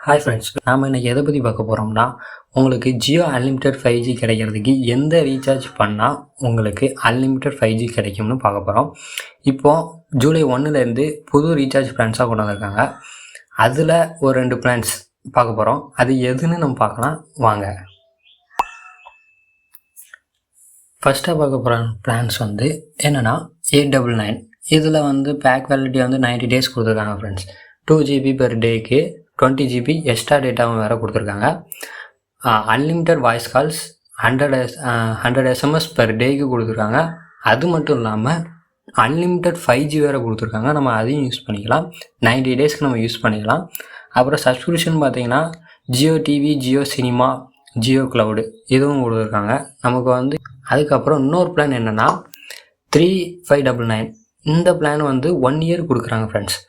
Hi friends, நாம் இன்றைக்கி எதை பற்றி பார்க்க போகிறோம்னா, உங்களுக்கு ஜியோ அன்லிமிட்டெட் 5G கிடைக்கிறதுக்கு எந்த ரீசார்ஜ் பண்ணால் உங்களுக்கு அன்லிமிட்டெட் 5G கிடைக்கும்னு பார்க்க போகிறோம். இப்போது ஜூலை 1லேருந்து புது ரீசார்ஜ் பிளான்ஸாக கொண்டு வந்திருக்காங்க. அதில் ஒரு 2 பிளான்ஸ் பார்க்க போகிறோம். அது எதுன்னு நம்ம பார்க்கலாம் வாங்க. ஃபஸ்ட்டாக பார்க்க போகிற பிளான்ஸ் என்னென்னா 899. இதில் பேக் வேலிடிட்டி 90 days கொடுத்துருக்காங்க ஃப்ரெண்ட்ஸ். 2 GB பெர் டேக்கு 20 GB எக்ஸ்ட்ரா டேட்டாவும் வேறு கொடுத்துருக்காங்க. Unlimited voice calls 100 SMS per டேக்கு கொடுத்துருக்காங்க. அது மட்டும் இல்லாமல் அன்லிமிட்டட் 5G வேறு கொடுத்துருக்காங்க. நம்ம அதையும் யூஸ் பண்ணிக்கலாம். 90 daysக்கு நம்ம யூஸ் பண்ணிக்கலாம். அப்புறம் சப்ஸ்கிரிப்ஷன் பார்த்திங்கன்னா Jio TV, Jio cinema, Jio cloud இதுவும் கொடுத்துருக்காங்க. நமக்கு அதுக்கப்புறம் இன்னொரு பிளான் என்னென்னா 3599. இந்த பிளான் 1 year கொடுக்குறாங்க ஃப்ரெண்ட்ஸ்.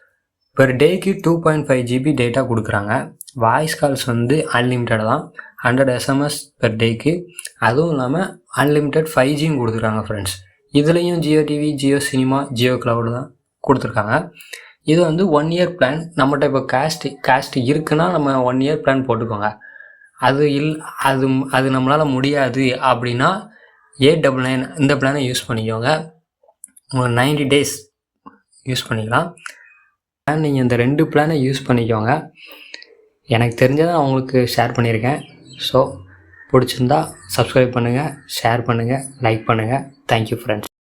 பெர் டேக்கு 2.5 GB டேட்டா கொடுக்குறாங்க. வாய்ஸ் கால்ஸ் அன்லிமிட்டட் தான், 100 SMS பெர் டேக்கு. அதுவும் இல்லாமல் அன்லிமிட்டட் 5Gயும் கொடுத்துருக்காங்க ஃப்ரெண்ட்ஸ். இதுலேயும் Jio TV, Jio cinema, Jio cloud தான் கொடுத்துருக்காங்க. இது 1 year பிளான். நம்மகிட்ட இப்போ காஸ்ட் இருக்குன்னா நம்ம 1 year பிளான் போட்டுக்கோங்க. அது நம்மளால் முடியாது அப்படின்னா 899 இந்த பிளானை யூஸ் பண்ணிக்கோங்க. 90 days யூஸ் பண்ணிக்கலாம். நீங்கள் இந்த 2 பிளானை யூஸ் பண்ணிக்கோங்க. எனக்கு தெரிஞ்சதை நான் உங்களுக்கு ஷேர் பண்ணியிருக்கேன். ஸோ பிடிச்சிருந்தா சப்ஸ்கிரைப் பண்ணுங்கள், ஷேர் பண்ணுங்கள், லைக் பண்ணுங்கள். Thank you friends.